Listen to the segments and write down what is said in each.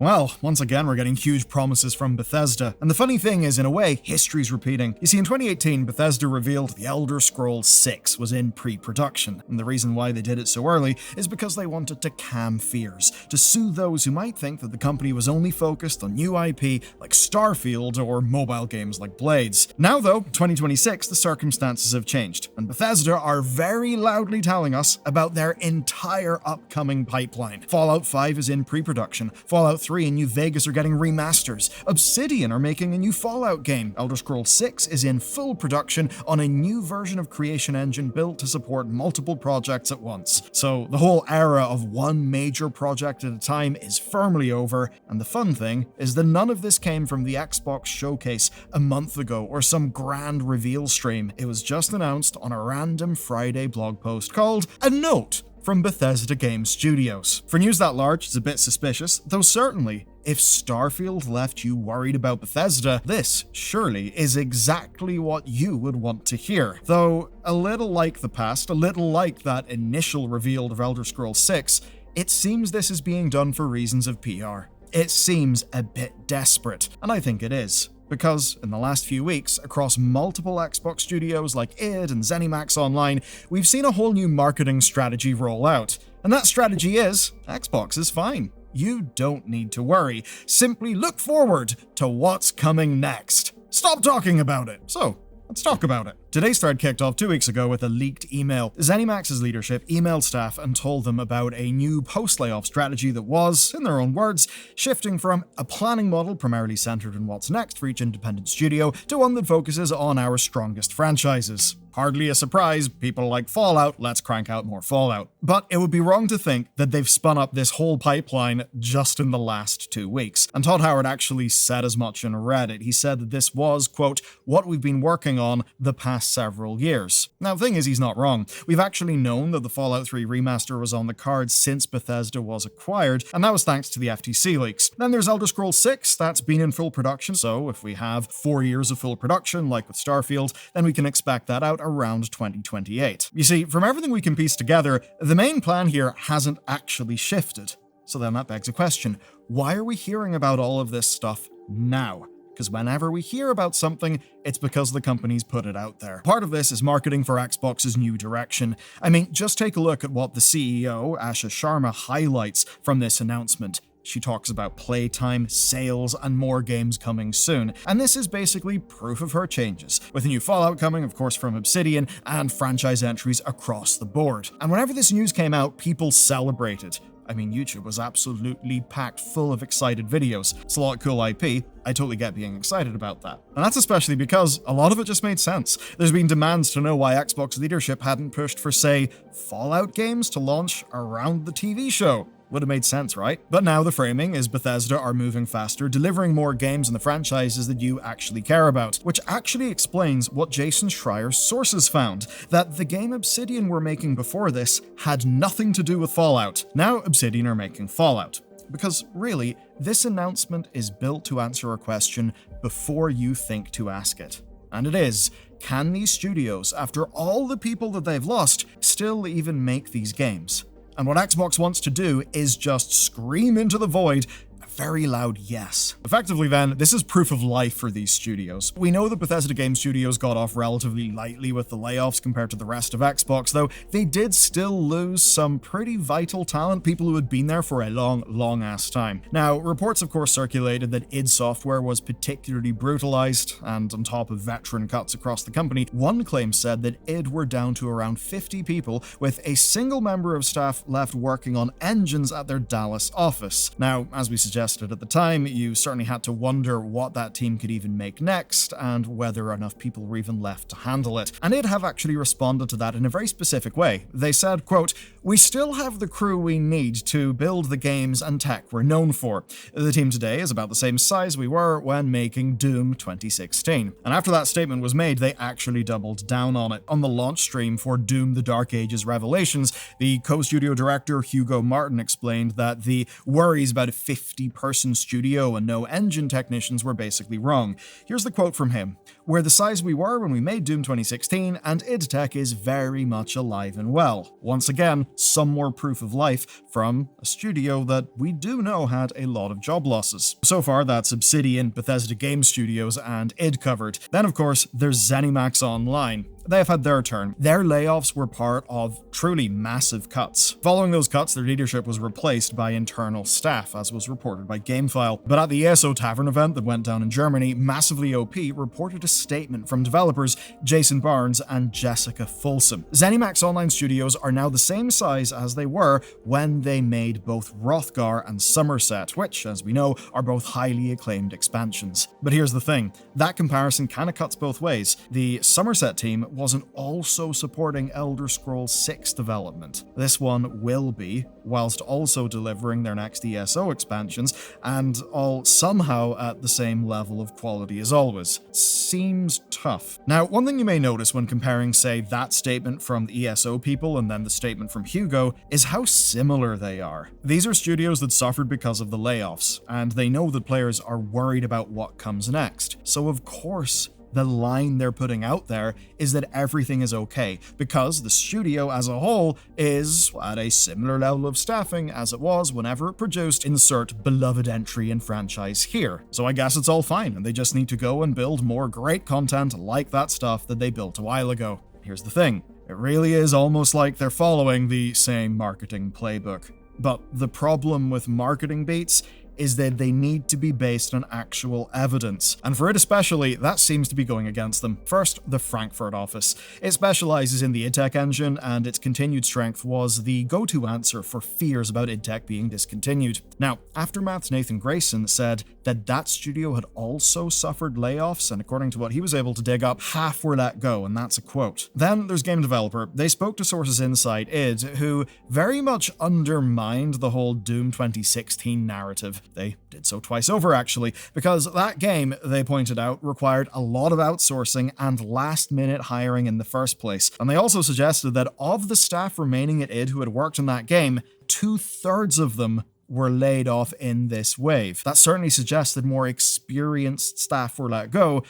Well, once again, we're getting huge promises from Bethesda. And the funny thing is, in a way, history's repeating. You see, in 2018, Bethesda revealed the Elder Scrolls 6 was in pre-production. And the reason why they did it so early is because they wanted to calm fears, to soothe those who might think that the company was only focused on new IP like Starfield or mobile games like Blades. Now though, 2026, the circumstances have changed, and Bethesda are very loudly telling us about their entire upcoming pipeline. Fallout 5 is in pre-production, Fallout 3 and New Vegas are getting remasters, Obsidian are making a new Fallout game, Elder Scrolls 6 is in full production on a new version of Creation Engine built to support multiple projects at once. So the whole era of one major project at a time is firmly over, and the fun thing is that none of this came from the Xbox showcase a month ago or some grand reveal stream. It was just announced on a random Friday blog post called A Note from Bethesda Game Studios. For news that large, it's a bit suspicious, though certainly, if Starfield left you worried about Bethesda, this, surely, is exactly what you would want to hear. Though, a little like the past, a little like that initial reveal of Elder Scrolls 6, it seems this is being done for reasons of PR. It seems a bit desperate, and I think it is. Because in the last few weeks, across multiple Xbox studios like id and ZeniMax Online, we've seen a whole new marketing strategy roll out. And that strategy is, Xbox is fine. You don't need to worry. Simply look forward to what's coming next. Stop talking about it. So, let's talk about it. Today's thread kicked off 2 weeks ago with a leaked email. ZeniMax's leadership emailed staff and told them about a new post-layoff strategy that was, in their own words, shifting from a planning model primarily centered on what's next for each independent studio to one that focuses on our strongest franchises. Hardly a surprise, people like Fallout, let's crank out more Fallout. But it would be wrong to think that they've spun up this whole pipeline just in the last 2 weeks. And Todd Howard actually said as much in Reddit. He said that this was, quote, what we've been working on the past several years. Now, the thing is, he's not wrong. We've actually known that the Fallout 3 remaster was on the cards since Bethesda was acquired, and that was thanks to the FTC leaks. Then there's Elder Scrolls 6, that's been in full production, so if we have 4 years of full production, like with Starfield, then we can expect that out around 2028. You see, from everything we can piece together, the main plan here hasn't actually shifted. So then that begs a question. Why are we hearing about all of this stuff now? Because whenever we hear about something, it's because the company's put it out there. Part of this is marketing for Xbox's new direction. I mean, just take a look at what the CEO, Asha Sharma, highlights from this announcement. She talks about playtime, sales, and more games coming soon. And this is basically proof of her changes, with a new Fallout coming, of course, from Obsidian, and franchise entries across the board. And whenever this news came out, people celebrated. I mean, YouTube was absolutely packed full of excited videos. It's a lot of cool IP. I totally get being excited about that. And that's especially because a lot of it just made sense. There's been demands to know why Xbox leadership hadn't pushed for, say, Fallout games to launch around the TV show. Would have made sense, right? But now the framing is Bethesda are moving faster, delivering more games in the franchises that you actually care about, which actually explains what Jason Schreier's sources found, that the game Obsidian were making before this had nothing to do with Fallout. Now Obsidian are making Fallout. Because really, this announcement is built to answer a question before you think to ask it. And it is, can these studios, after all the people that they've lost, still even make these games? And what Xbox wants to do is just scream into the void a very loud yes. Effectively then, this is proof of life for these studios. We know that Bethesda Game Studios got off relatively lightly with the layoffs compared to the rest of Xbox, though they did still lose some pretty vital talent, people who had been there for a long ass time. Now, reports of course circulated that id Software was particularly brutalized, and on top of veteran cuts across the company, one claim said that id were down to around 50 people, with a single member of staff left working on engines at their Dallas office. Now, as we suggested at the time, you certainly had to wonder what that team could even make next, and whether enough people were even left to handle it. And id have actually responded to that in a very specific way. They said, quote, we still have the crew we need to build the games and tech we're known for. The team today is about the same size we were when making Doom 2016. And after that statement was made, they actually doubled down on it. On the launch stream for Doom The Dark Ages Revelations, the co-studio director Hugo Martin explained that the worries about a 50-person studio and no engine technicians were basically wrong. Here's the quote from him. We're the size we were when we made Doom 2016, and id Tech is very much alive and well. Once again, some more proof of life from a studio that we do know had a lot of job losses. So far, that's Obsidian, Bethesda Game Studios, and id covered. Then, of course, there's ZeniMax Online. They have had their turn. Their layoffs were part of truly massive cuts. Following those cuts, their leadership was replaced by internal staff, as was reported by GameFile. But at the ESO Tavern event that went down in Germany, Massively OP reported a statement from developers Jason Barnes and Jessica Folsom. ZeniMax Online Studios are now the same size as they were when they made both Hrothgar and Somerset, which, as we know, are both highly acclaimed expansions. But here's the thing, that comparison kinda cuts both ways. The Somerset team wasn't also supporting Elder Scrolls 6 development. This one will be, whilst also delivering their next ESO expansions, and all somehow at the same level of quality as always. Seems tough. Now, one thing you may notice when comparing, say, that statement from the ESO people and then the statement from Hugo is how similar they are. These are studios that suffered because of the layoffs, and they know that players are worried about what comes next. So of course, the line they're putting out there is that everything is okay, because the studio as a whole is at a similar level of staffing as it was whenever it produced insert beloved entry in franchise here. So I guess it's all fine, and they just need to go and build more great content like that stuff that they built a while ago. Here's the thing, it really is almost like they're following the same marketing playbook. But the problem with marketing beats is that they need to be based on actual evidence, and for it especially, that seems to be going against them. First, the Frankfurt office. It specializes in the id Tech engine, and its continued strength was the go-to answer for fears about id Tech being discontinued. Now, Aftermath's Nathan Grayson said that that studio had also suffered layoffs, and according to what he was able to dig up, half were let go, and that's a quote. Then there's Game Developer. They spoke to sources inside id, who very much undermined the whole Doom 2016 narrative. They did so twice over, actually, because that game, they pointed out, required a lot of outsourcing and last-minute hiring in the first place. And they also suggested that of the staff remaining at id who had worked on that game, 2/3 of them were laid off in this wave. That certainly suggests that more experienced staff were let go,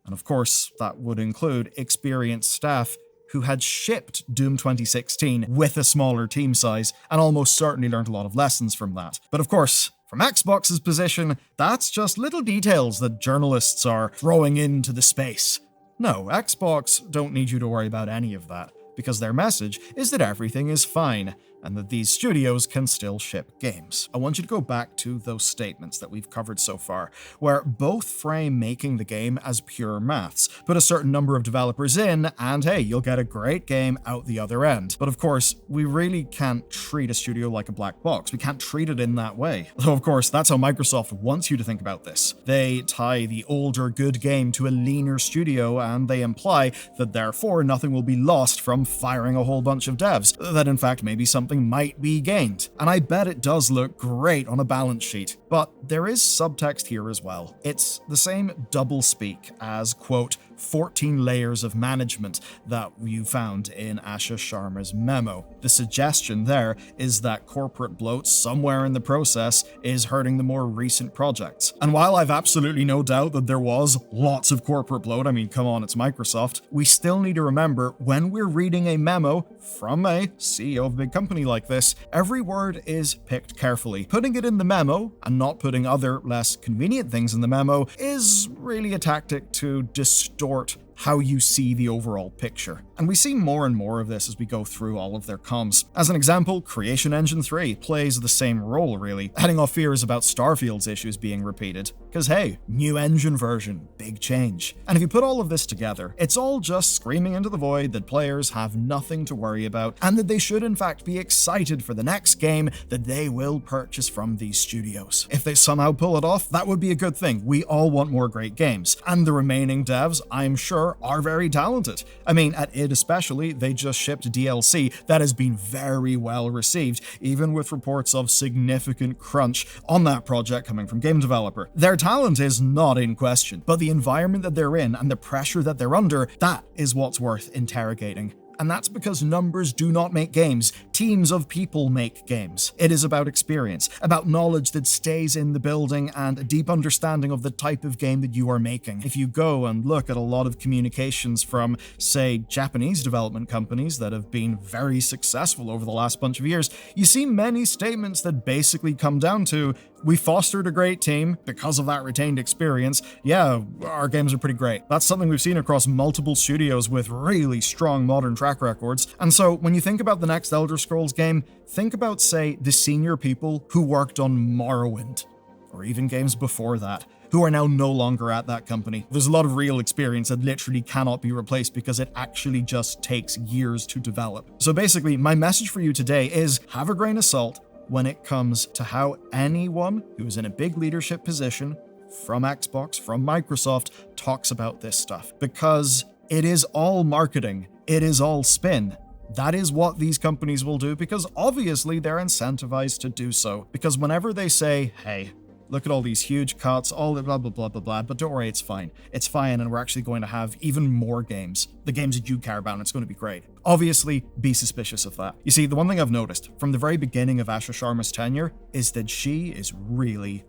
and of course, that would include experienced staff who had shipped Doom 2016 with a smaller team size, and almost certainly learned a lot of lessons from that. But of course, from Xbox's position, that's just little details that journalists are throwing into the space. No, Xbox don't need you to worry about any of that, because their message is that everything is fine, and that these studios can still ship games. I want you to go back to those statements that we've covered so far, where both frame making the game as pure maths. Put a certain number of developers in, and hey, you'll get a great game out the other end. But of course, we really can't treat a studio like a black box. We can't treat it in that way. Though of course, that's how Microsoft wants you to think about this. They tie the older good game to a leaner studio, and they imply that therefore nothing will be lost from firing a whole bunch of devs, that in fact maybe something might be gained. And I bet it does look great on a balance sheet. But there is subtext here as well. It's the same doublespeak as, quote, 14 layers of management that you found in Asha Sharma's memo. The suggestion there is that corporate bloat somewhere in the process is hurting the more recent projects. And while I've absolutely no doubt that there was lots of corporate bloat, I mean, come on, it's Microsoft, we still need to remember when we're reading a memo from a CEO of a big company like this, every word is picked carefully. Putting it in the memo and not putting other, less convenient things in the memo is really a tactic to distort how you see the overall picture. And we see more and more of this as we go through all of their comms. As an example, Creation Engine 3 plays the same role, really, heading off fears about Starfield's issues being repeated. Because hey, new engine version, big change. And if you put all of this together, it's all just screaming into the void that players have nothing to worry about, and that they should in fact be excited for the next game that they will purchase from these studios. If they somehow pull it off, that would be a good thing. We all want more great games. And the remaining devs, I'm sure, are very talented. I mean, at id especially, they just shipped DLC that has been very well received, even with reports of significant crunch on that project coming from Game Developer. Their talent is not in question, but the environment that they're in and the pressure that they're under, that is what's worth interrogating. And that's because numbers do not make games. Teams of people make games. It is about experience, about knowledge that stays in the building, and a deep understanding of the type of game that you are making. If you go and look at a lot of communications from, say, Japanese development companies that have been very successful over the last bunch of years, you see many statements that basically come down to, we fostered a great team because of that retained experience. Yeah, our games are pretty great. That's something we've seen across multiple studios with really strong modern track records. And so when you think about the next Elder Scrolls game, think about, say, the senior people who worked on Morrowind, or even games before that, who are now no longer at that company. There's a lot of real experience that literally cannot be replaced because it actually just takes years to develop. So basically, my message for you today is have a grain of salt when it comes to how anyone who is in a big leadership position from Xbox, from Microsoft, talks about this stuff. Because it is all marketing. It is all spin. That is what these companies will do because obviously they're incentivized to do so. Because whenever they say, hey, look at all these huge cuts, all the blah, blah, blah, blah, blah, but don't worry, it's fine. It's fine, and we're actually going to have even more games. The games that you care about, and it's going to be great. Obviously, be suspicious of that. You see, the one thing I've noticed from the very beginning of Asha Sharma's tenure is that she is really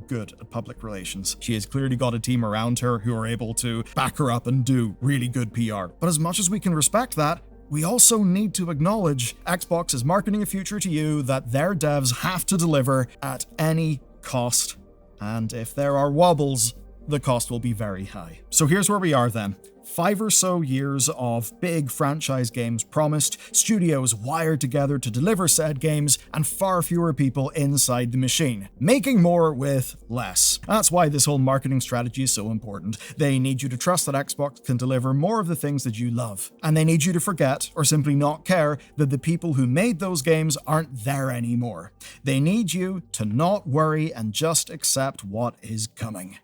good at public relations. She has clearly got a team around her who are able to back her up and do really good PR. But as much as we can respect that, we also need to acknowledge Xbox is marketing a future to you that their devs have to deliver at any cost, and if there are wobbles, the cost will be very high. So here's where we are then. 5 or so years of big franchise games promised, studios wired together to deliver said games, and far fewer people inside the machine, making more with less. That's why this whole marketing strategy is so important. They need you to trust that Xbox can deliver more of the things that you love, and they need you to forget, or simply not care, that the people who made those games aren't there anymore. They need you to not worry and just accept what is coming.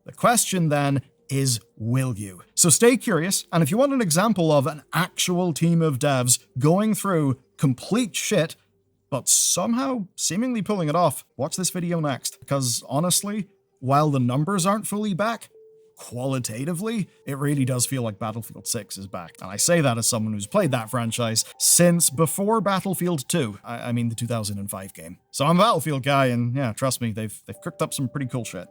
The question then is, will you? So stay curious, and if you want an example of an actual team of devs going through complete shit, but somehow seemingly pulling it off, watch this video next. Because honestly, while the numbers aren't fully back, qualitatively, it really does feel like Battlefield 6 is back. And I say that as someone who's played that franchise since before Battlefield 2. I mean the 2005 game. So I'm a Battlefield guy, and yeah, trust me, they've cooked up some pretty cool shit.